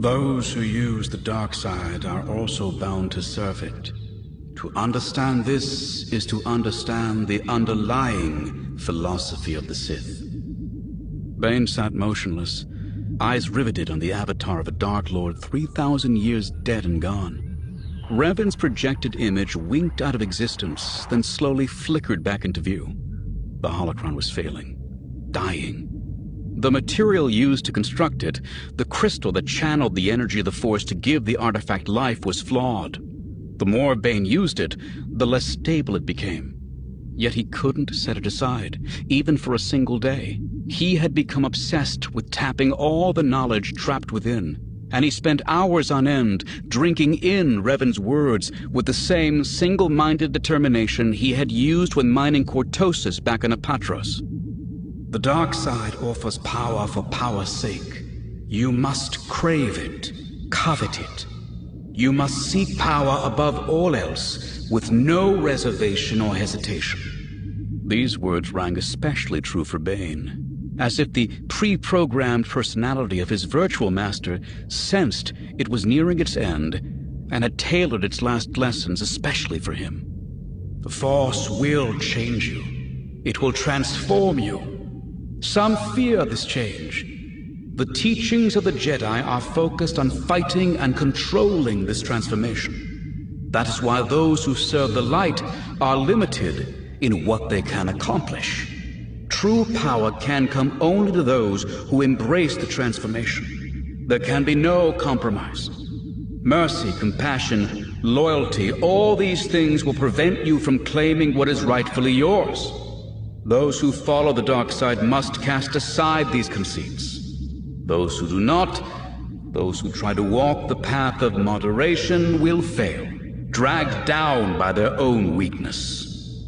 Those who use the dark side are also bound to serve it. To understand this is to understand the underlying philosophy of the Sith. Bane sat motionless, eyes riveted on the avatar of a Dark Lord 3,000 years dead and gone. Revan's projected image winked out of existence, then slowly flickered back into view. The holocron was failing, dying. The material used to construct it, the crystal that channeled the energy of the Force to give the artifact life, was flawed. The more Bane used it, the less stable it became. Yet he couldn't set it aside, even for a single day. He had become obsessed with tapping all the knowledge trapped within, and he spent hours on end drinking in Revan's words with the same single-minded determination he had used when mining cortosis back on Apatros. The dark side offers power for power's sake. You must crave it, covet it. You must seek power above all else, with no reservation or hesitation. These words rang especially true for Bane, as if the pre-programmed personality of his virtual master sensed it was nearing its end and had tailored its last lessons especially for him. The Force will change you. It will transform you. Some fear this change. The teachings of the Jedi are focused on fighting and controlling this transformation. That is why those who serve the light are limited in what they can accomplish. True power can come only to those who embrace the transformation. There can be no compromise. Mercy, compassion, loyalty, all these things will prevent you from claiming what is rightfully yours. Those who follow the dark side must cast aside these conceits. Those who do not, those who try to walk the path of moderation, will fail, dragged down by their own weakness.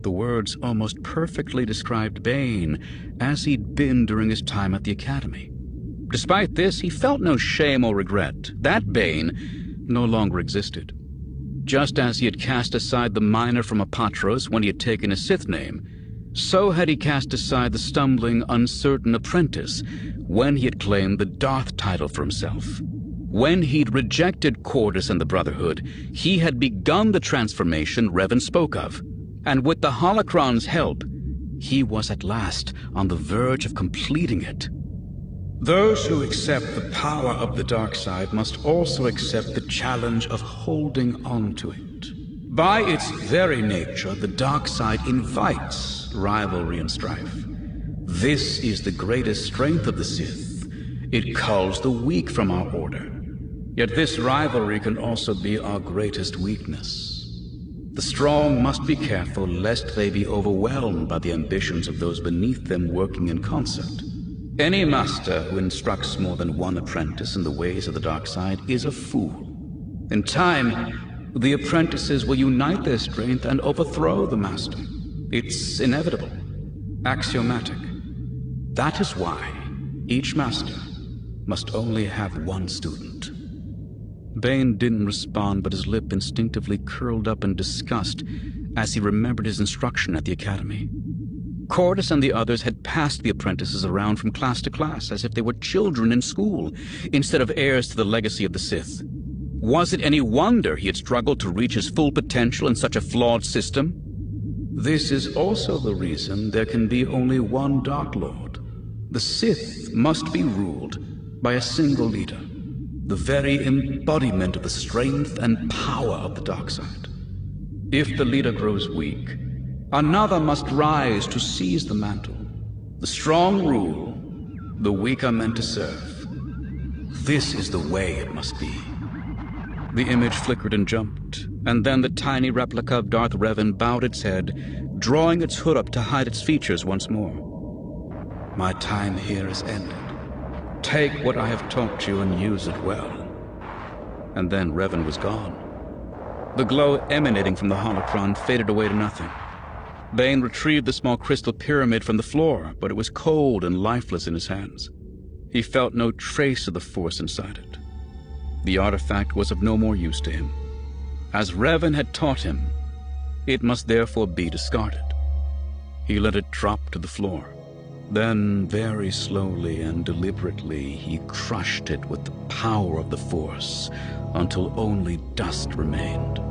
The words almost perfectly described Bane as he'd been during his time at the Academy. Despite this, he felt no shame or regret. That Bane no longer existed. Just as he had cast aside the miner from Apatros when he had taken a Sith name, so had he cast aside the stumbling, uncertain apprentice when he had claimed the Darth title for himself. When he'd rejected Cordus and the Brotherhood, he had begun the transformation Revan spoke of. And with the holocron's help, he was at last on the verge of completing it. Those who accept the power of the dark side must also accept the challenge of holding on to it. By its very nature, the dark side invites rivalry and strife. This is the greatest strength of the Sith. It culls the weak from our order. Yet this rivalry can also be our greatest weakness. The strong must be careful lest they be overwhelmed by the ambitions of those beneath them working in concert. Any master who instructs more than one apprentice in the ways of the dark side is a fool. In time, the apprentices will unite their strength and overthrow the master. It's inevitable, axiomatic. That is why each master must only have one student. Bane didn't respond, but his lip instinctively curled up in disgust as he remembered his instruction at the Academy. Cordus and the others had passed the apprentices around from class to class as if they were children in school, instead of heirs to the legacy of the Sith. Was it any wonder he had struggled to reach his full potential in such a flawed system? This is also the reason there can be only one Dark Lord. The Sith must be ruled by a single leader, the very embodiment of the strength and power of the dark side. If the leader grows weak, another must rise to seize the mantle. The strong rule, the weak are meant to serve. This is the way it must be. The image flickered and jumped, and then the tiny replica of Darth Revan bowed its head, drawing its hood up to hide its features once more. My time here is ended. Take what I have taught you and use it well. And then Revan was gone. The glow emanating from the holocron faded away to nothing. Bane retrieved the small crystal pyramid from the floor, but it was cold and lifeless in his hands. He felt no trace of the Force inside it. The artifact was of no more use to him. As Revan had taught him, it must therefore be discarded. He let it drop to the floor. Then, very slowly and deliberately, he crushed it with the power of the Force until only dust remained.